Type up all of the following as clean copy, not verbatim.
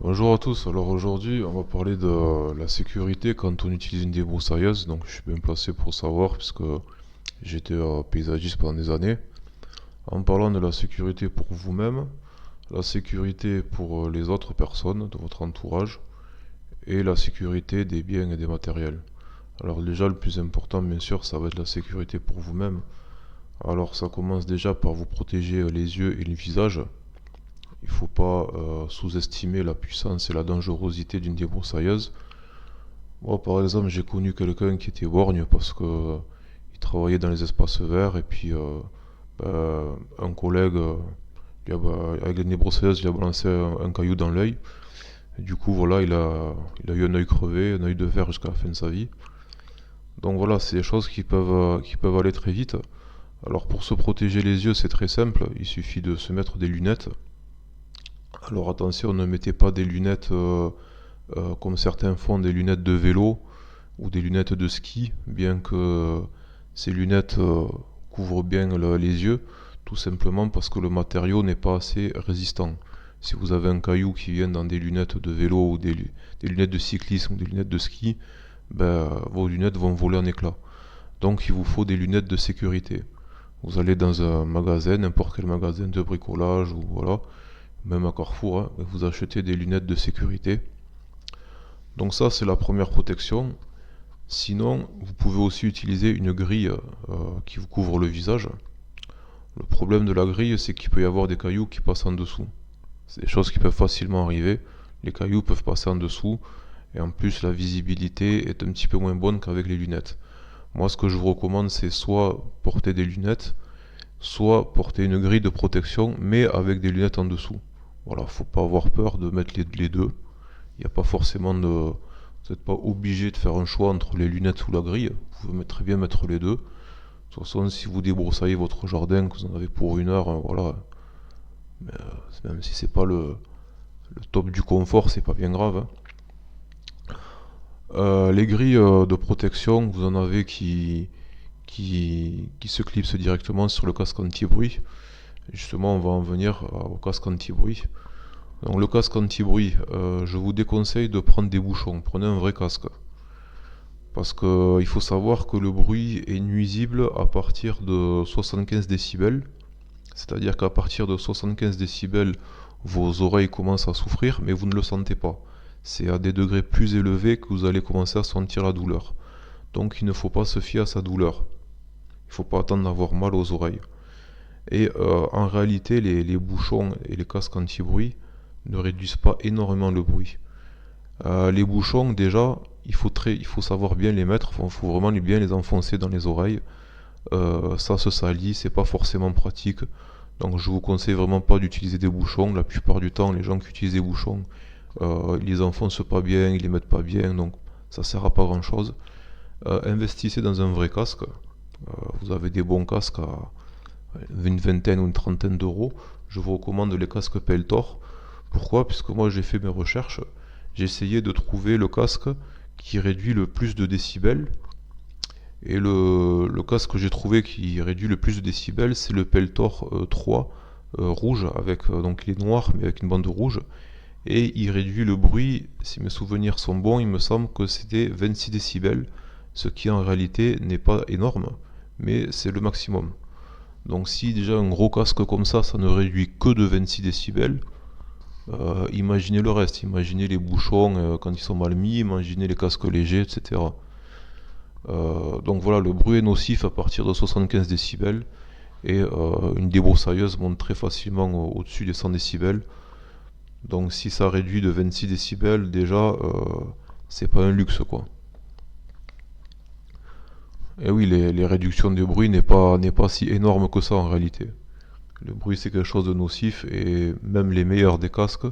Bonjour à tous, alors aujourd'hui on va parler de la sécurité quand on utilise une débroussailleuse, donc je suis bien placé pour savoir puisque j'étais paysagiste pendant des années. En parlant de la sécurité pour vous-même, la sécurité pour les autres personnes de votre entourage et la sécurité des biens et des matériels. Alors déjà le plus important bien sûr ça va être la sécurité pour vous-même. Alors ça commence déjà par vous protéger les yeux et le visage. Il ne faut pas sous-estimer la puissance et la dangerosité d'une débroussailleuse. Moi, par exemple, j'ai connu quelqu'un qui était borgne parce que il travaillait dans les espaces verts et puis un collègue, avec une débroussailleuse, lui a balancé un caillou dans l'œil. Et du coup, voilà, il a eu un œil crevé, un œil de verre jusqu'à la fin de sa vie. Donc voilà, c'est des choses qui peuvent aller très vite. Alors pour se protéger les yeux, c'est très simple. Il suffit de se mettre des lunettes. Alors attention, ne mettez pas des lunettes comme certains font, des lunettes de vélo ou des lunettes de ski, bien que ces lunettes couvrent bien les yeux, tout simplement parce que le matériau n'est pas assez résistant. Si vous avez un caillou qui vient dans des lunettes de vélo ou des lunettes de cyclisme ou des lunettes de ski, ben, vos lunettes vont voler en éclats. Donc il vous faut des lunettes de sécurité. Vous allez dans un magasin, n'importe quel magasin de bricolage ou voilà, même à Carrefour, hein, vous achetez des lunettes de sécurité. Donc ça, c'est la première protection. Sinon, vous pouvez aussi utiliser une grille qui vous couvre le visage. Le problème de la grille, c'est qu'il peut y avoir des cailloux qui passent en dessous. C'est des choses qui peuvent facilement arriver. Les cailloux peuvent passer en dessous. Et en plus, la visibilité est un petit peu moins bonne qu'avec les lunettes. Moi, ce que je vous recommande, c'est soit porter des lunettes, soit porter une grille de protection, mais avec des lunettes en dessous. Voilà, faut pas avoir peur de mettre les deux. Il n'y a pas forcément de. Vous n'êtes pas obligé de faire un choix entre les lunettes ou la grille. Vous pouvez très bien mettre les deux. De toute façon, si vous débroussaillez votre jardin, que vous en avez pour une heure, voilà. Mais, même si c'est pas le top du confort, c'est pas bien grave, hein. Les grilles de protection, vous en avez qui se clipsent directement sur le casque anti-bruit. Justement, on va en venir au casque anti-bruit. Donc le casque anti-bruit, je vous déconseille de prendre des bouchons. Prenez un vrai casque. Parce que il faut savoir que le bruit est nuisible à partir de 75 décibels. C'est-à-dire qu'à partir de 75 décibels, vos oreilles commencent à souffrir, mais vous ne le sentez pas. C'est à des degrés plus élevés que vous allez commencer à sentir la douleur. Donc il ne faut pas se fier à sa douleur. Il ne faut pas attendre d'avoir mal aux oreilles. Et en réalité, les bouchons et les casques anti-bruit ne réduisent pas énormément le bruit. Les bouchons, déjà, il faut savoir bien les mettre, il faut vraiment bien les enfoncer dans les oreilles. Ça se salit, c'est pas forcément pratique. Donc je vous conseille vraiment pas d'utiliser des bouchons. La plupart du temps, les gens qui utilisent des bouchons, ils les enfoncent pas bien, ils les mettent pas bien, donc ça sert à pas grand chose. Investissez dans un vrai casque. Vous avez des bons casques à une vingtaine ou une trentaine d'euros. Je vous recommande les casques Peltor. Pourquoi? Puisque moi j'ai fait mes recherches, j'ai essayé de trouver le casque qui réduit le plus de décibels. Et le casque que j'ai trouvé qui réduit le plus de décibels, c'est le Peltor 3 rouge, avec, donc il est noir mais avec une bande rouge. Et il réduit le bruit, si mes souvenirs sont bons, il me semble que c'était 26 décibels, ce qui en réalité n'est pas énorme, mais c'est le maximum. Donc si déjà un gros casque comme ça ne réduit que de 26 décibels, imaginez le reste, imaginez les bouchons quand ils sont mal mis, imaginez les casques légers, etc. Donc voilà, le bruit est nocif à partir de 75 décibels et une débroussailleuse monte très facilement au-dessus des 100 décibels. Donc si ça réduit de 26 décibels, déjà, c'est pas un luxe quoi. Et oui, les réductions de bruit n'est pas si énorme que ça en réalité. Le bruit c'est quelque chose de nocif et même les meilleurs des casques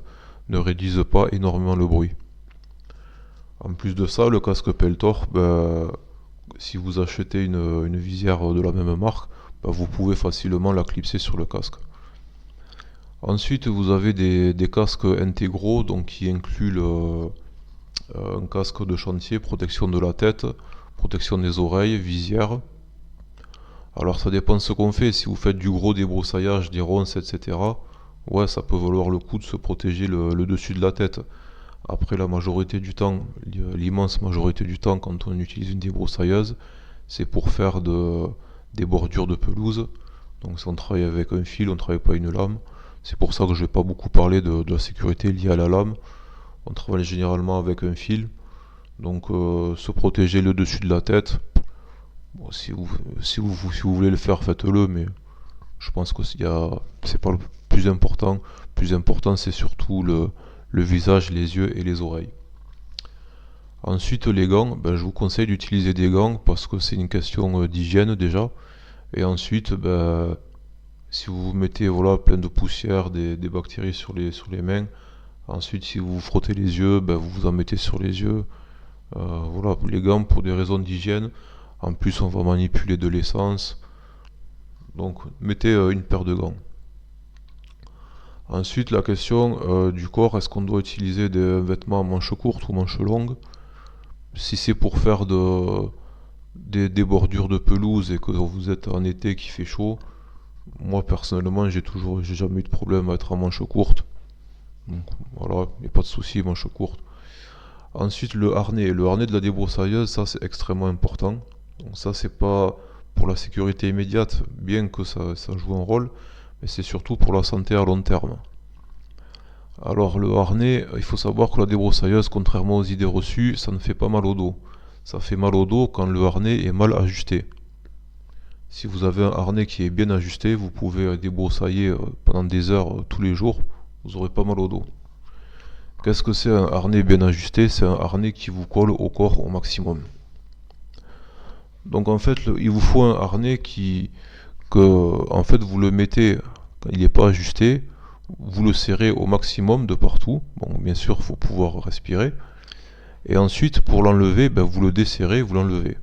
ne réduisent pas énormément le bruit. En plus de ça, le casque Peltor, ben, si vous achetez une visière de la même marque, ben, vous pouvez facilement la clipser sur le casque. Ensuite, vous avez des casques intégraux donc qui incluent un casque de chantier, protection de la tête, protection des oreilles, visière. Alors ça dépend de ce qu'on fait. Si vous faites du gros débroussaillage, des ronces, etc., Ouais, ça peut valoir le coup de se protéger le dessus de la tête. Après, la majorité du temps, l'immense majorité du temps, quand on utilise une débroussailleuse, c'est pour faire des bordures de pelouse. Donc si on travaille avec un fil, on ne travaille pas une lame. C'est pour ça que je ne vais pas beaucoup parler de la sécurité liée à la lame. On travaille généralement avec un fil. Donc se protéger le dessus de la tête. Bon, si vous voulez le faire, faites-le, mais je pense que c'est pas le plus important. Le plus important, c'est surtout le visage, les yeux et les oreilles. Ensuite, les gants, ben, je vous conseille d'utiliser des gants parce que c'est une question d'hygiène déjà. Et ensuite, ben, si vous vous mettez voilà, plein de poussière, des bactéries sur les mains, ensuite si vous vous frottez les yeux, ben, vous vous en mettez sur les yeux. Voilà, les gants pour des raisons d'hygiène. En plus, on va manipuler de l'essence. Donc, mettez une paire de gants. Ensuite, la question du corps, est-ce qu'on doit utiliser des vêtements à manches courtes ou manches longues? Si c'est pour faire des bordures de pelouse et que vous êtes en été qui fait chaud, moi personnellement, j'ai jamais eu de problème à être en manches courtes. Donc voilà, il n'y a pas de souci, manches courtes. Ensuite, le harnais. Le harnais de la débroussailleuse, ça c'est extrêmement important. Donc ça, c'est pas pour la sécurité immédiate, bien que ça joue un rôle, mais c'est surtout pour la santé à long terme. Alors le harnais, il faut savoir que la débroussailleuse, contrairement aux idées reçues, ça ne fait pas mal au dos. Ça fait mal au dos quand le harnais est mal ajusté. Si vous avez un harnais qui est bien ajusté, vous pouvez débroussailler pendant des heures tous les jours, vous n'aurez pas mal au dos. Qu'est-ce que c'est un harnais bien ajusté? C'est un harnais qui vous colle au corps au maximum. Donc en fait, il vous faut un harnais en fait, vous le mettez quand il n'est pas ajusté, vous le serrez au maximum de partout. Bon, bien sûr, il faut pouvoir respirer. Et ensuite, pour l'enlever, ben, vous le desserrez, vous l'enlevez.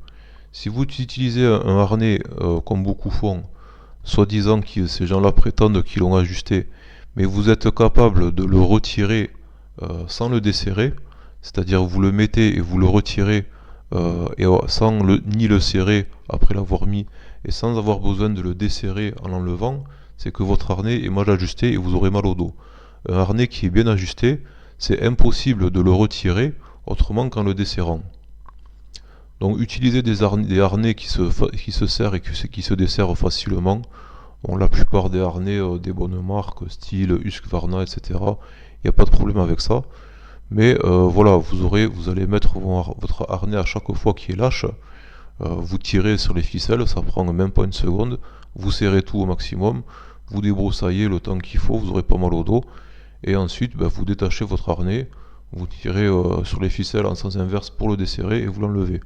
Si vous utilisez un harnais comme beaucoup font, soi-disant que ces gens-là prétendent qu'ils l'ont ajusté, mais vous êtes capable de le retirer sans le desserrer, c'est-à-dire vous le mettez et vous le retirez sans ni le serrer après l'avoir mis et sans avoir besoin de le desserrer en l'enlevant, c'est que votre harnais est mal ajusté et vous aurez mal au dos. Un harnais qui est bien ajusté, c'est impossible de le retirer autrement qu'en le desserrant. Donc utilisez des harnais qui se serrent et qui se desserrent facilement. Bon, la plupart des harnais des bonnes marques, style Husqvarna, etc. Il n'y a pas de problème avec ça. Mais voilà, vous allez mettre votre harnais à chaque fois qui est lâche. Vous tirez sur les ficelles, ça prend même pas une seconde. Vous serrez tout au maximum. Vous débroussaillez le temps qu'il faut, vous aurez pas mal au dos. Et ensuite, ben, vous détachez votre harnais. Vous tirez sur les ficelles en sens inverse pour le desserrer et vous l'enlevez.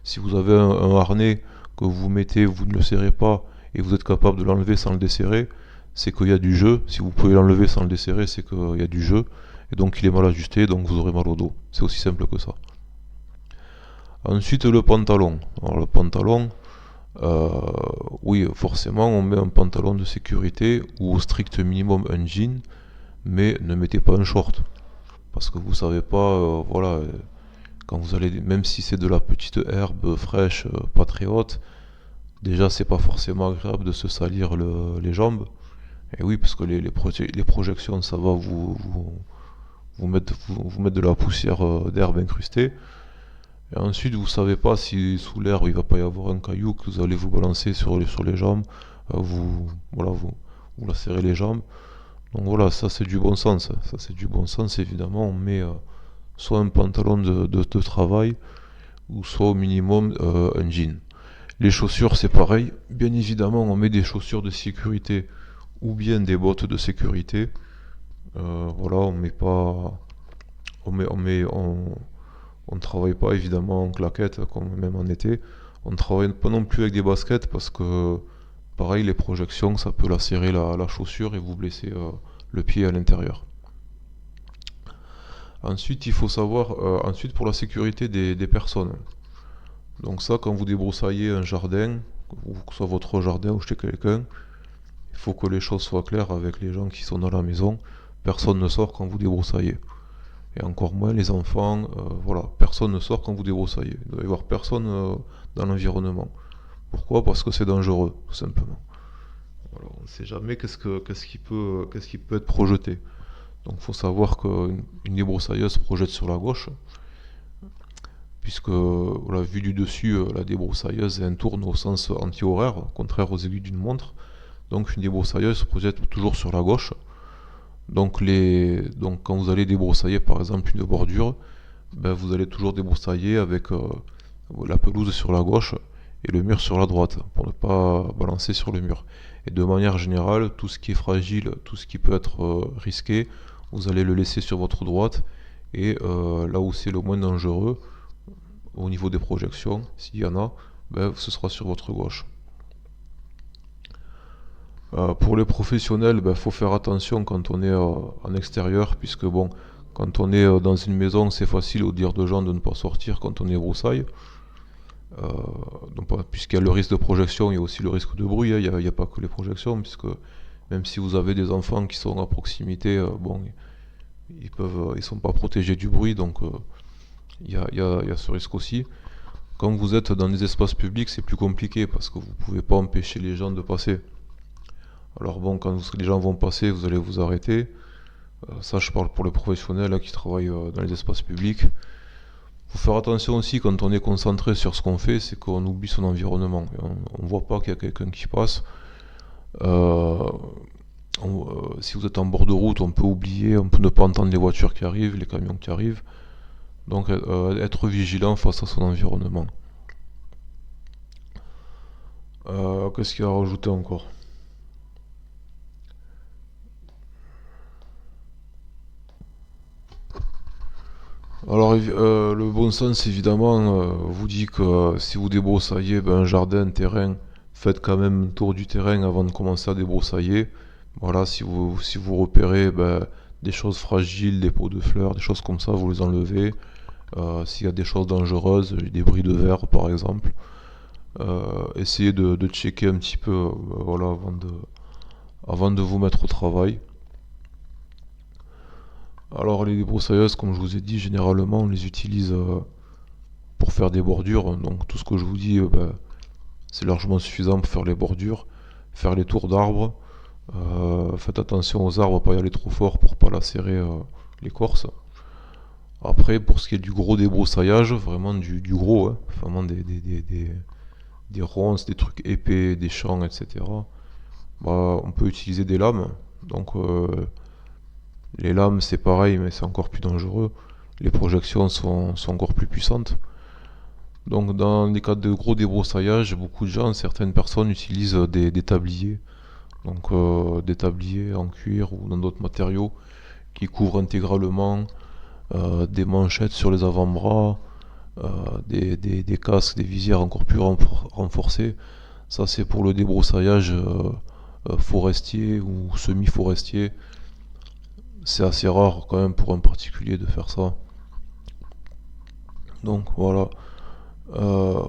Si vous avez un harnais que vous mettez, vous ne le serrez pas et vous êtes capable de l'enlever sans le desserrer, c'est qu'il y a du jeu. Si vous pouvez l'enlever sans le desserrer, c'est qu'il y a du jeu. Et donc il est mal ajusté, donc vous aurez mal au dos. C'est aussi simple que ça. Ensuite le pantalon. Alors le pantalon, euh, oui forcément on met un pantalon de sécurité ou au strict minimum un jean, mais ne mettez pas un short. Parce que vous savez pas, voilà, quand vous allez, même si c'est de la petite herbe fraîche, pas très haute, déjà c'est pas forcément agréable de se salir les jambes. Et oui, parce que les projections, ça va vous mettre de la poussière d'herbe incrustée. Et ensuite, vous savez pas si sous l'herbe il va pas y avoir un caillou que vous allez vous balancer sur les jambes. Voilà, vous lacérez les jambes. Donc voilà, ça c'est du bon sens. Ça c'est du bon sens, évidemment. On met soit un pantalon de travail, ou soit au minimum un jean. Les chaussures, c'est pareil. Bien évidemment, on met des chaussures de sécurité ou bien des bottes de sécurité. Voilà, on met pas, on ne travaille pas évidemment en claquettes comme même en été. On ne travaille pas non plus avec des baskets parce que pareil, les projections, ça peut lacérer la chaussure et vous blesser le pied à l'intérieur. Ensuite, il faut savoir, ensuite pour la sécurité des personnes. Donc ça, quand vous débroussaillez un jardin, ou que ce soit votre jardin ou chez quelqu'un, il faut que les choses soient claires avec les gens qui sont dans la maison. Personne ne sort quand vous débroussaillez. Et encore moins les enfants, voilà, personne ne sort quand vous débroussaillez. Il doit y avoir personne dans l'environnement. Pourquoi? Parce que c'est dangereux, tout simplement. Voilà, on ne sait jamais qu'est-ce qui peut être projeté. Donc il faut savoir qu'une débroussailleuse projette sur la gauche, puisque voilà, vue du dessus, la débroussailleuse elle tourne au sens anti-horaire, contraire aux aiguilles d'une montre. Donc une débroussailleuse projette toujours sur la gauche. Donc quand vous allez débroussailler par exemple une bordure, ben, vous allez toujours débroussailler avec la pelouse sur la gauche et le mur sur la droite, pour ne pas balancer sur le mur. Et de manière générale, tout ce qui est fragile, tout ce qui peut être risqué, vous allez le laisser sur votre droite, et là où c'est le moins dangereux, au niveau des projections, s'il y en a, ben, ce sera sur votre gauche. Pour les professionnels, il faut faire attention quand on est en extérieur, puisque bon, quand on est dans une maison, c'est facile au dire de gens de ne pas sortir quand on est broussaille. Euh, Puisqu'il y a le risque de projection, il y a aussi le risque de bruit, hein. Il n'y a pas que les projections, puisque même si vous avez des enfants qui sont à proximité, bon, ils sont pas protégés du bruit, donc il y a ce risque aussi. Quand vous êtes dans des espaces publics, c'est plus compliqué parce que vous ne pouvez pas empêcher les gens de passer. Alors bon, quand les gens vont passer, vous allez vous arrêter. Ça, je parle pour les professionnels là, qui travaillent dans les espaces publics. Il faut faire attention aussi quand on est concentré sur ce qu'on fait, c'est qu'on oublie son environnement. On ne voit pas qu'il y a quelqu'un qui passe. Euh, Si vous êtes en bord de route, on peut oublier, on peut ne pas entendre les voitures qui arrivent, les camions qui arrivent. Donc être vigilant face à son environnement. Qu'est-ce qu'il y a à rajouter encore? Alors le bon sens évidemment vous dit que si vous débroussaillez un jardin, un terrain, faites quand même un tour du terrain avant de commencer à débroussailler. Voilà, si vous repérez des choses fragiles, des pots de fleurs, des choses comme ça, vous les enlevez. S'il y a des choses dangereuses, des débris de verre par exemple, essayez de checker un petit peu voilà, avant de vous mettre au travail. Alors les débroussailleuses, comme je vous ai dit, généralement on les utilise pour faire des bordures. Donc tout ce que je vous dis, c'est largement suffisant pour faire les bordures, faire les tours d'arbres. Faites attention aux arbres, pas y aller trop fort pour pas lacérer l'écorce. Après, pour ce qui est du gros débroussaillage, vraiment du gros, hein, vraiment des ronces, des trucs épais, des champs, etc. On peut utiliser des lames. Donc les lames c'est pareil, mais c'est encore plus dangereux. Les projections sont encore plus puissantes. Donc dans les cas de gros débroussaillage, beaucoup de gens, certaines personnes utilisent des tabliers. Donc des tabliers en cuir ou dans d'autres matériaux qui couvrent intégralement des manchettes sur les avant-bras, des casques, des visières encore plus renforcées. Ça c'est pour le débroussaillage forestier ou semi-forestier. C'est assez rare quand même pour un particulier de faire ça. Donc voilà. Euh,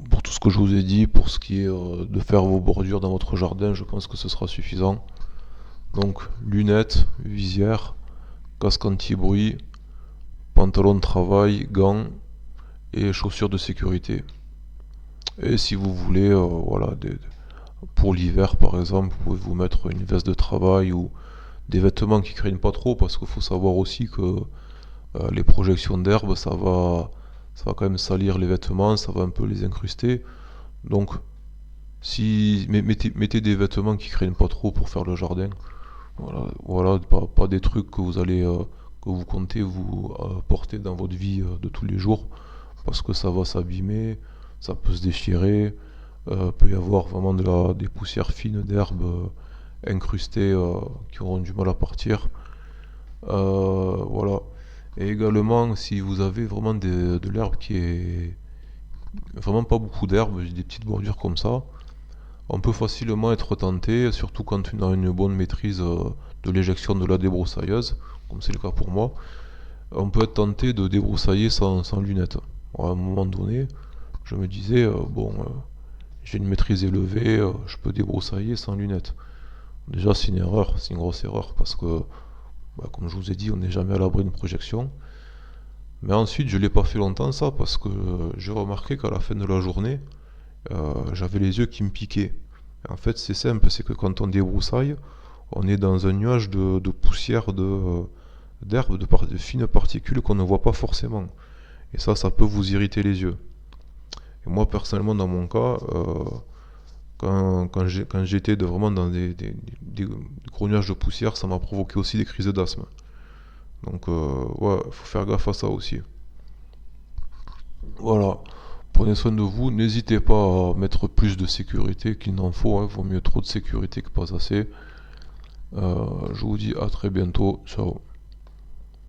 pour tout ce que je vous ai dit, pour ce qui est de faire vos bordures dans votre jardin, je pense que ce sera suffisant. Donc lunettes, visière, casque anti-bruit, pantalon de travail, gants et chaussures de sécurité. Et si vous voulez, voilà, pour l'hiver par exemple, vous pouvez vous mettre une veste de travail ou des vêtements qui craignent pas trop, parce qu'il faut savoir aussi que les projections d'herbe, ça va quand même salir les vêtements, ça va un peu les incruster. Donc, mettez des vêtements qui craignent pas trop pour faire le jardin. Voilà, voilà, pas des trucs que vous comptez vous porter dans votre vie de tous les jours, parce que ça va s'abîmer, ça peut se déchirer, peut y avoir vraiment des poussières fines d'herbe incrustées qui auront du mal à partir. Voilà. Et également, si vous avez vraiment de l'herbe qui est vraiment pas beaucoup d'herbe, des petites bordures comme ça, on peut facilement être tenté, surtout quand on a une bonne maîtrise de l'éjection de la débroussailleuse, comme c'est le cas pour moi, on peut être tenté de débroussailler sans lunettes. Alors, à un moment donné, je me disais, bon, j'ai une maîtrise élevée, je peux débroussailler sans lunettes. Déjà, c'est une erreur, c'est une grosse erreur, parce que, comme je vous ai dit, on n'est jamais à l'abri d'une projection. Mais ensuite, je l'ai pas fait longtemps ça, parce que j'ai remarqué qu'à la fin de la journée, j'avais les yeux qui me piquaient. En fait, c'est simple, c'est que quand on débroussaille, on est dans un nuage de poussière, d'herbe, de fines particules qu'on ne voit pas forcément. Et ça peut vous irriter les yeux. Et moi, personnellement, dans mon cas, quand j'étais vraiment dans des gros nuages de poussière, ça m'a provoqué aussi des crises d'asthme. Donc, ouais, faut faire gaffe à ça aussi. Voilà. Prenez soin de vous. N'hésitez pas à mettre plus de sécurité qu'il n'en faut, hein. Vaut mieux trop de sécurité que pas assez. Je vous dis à très bientôt. Ciao.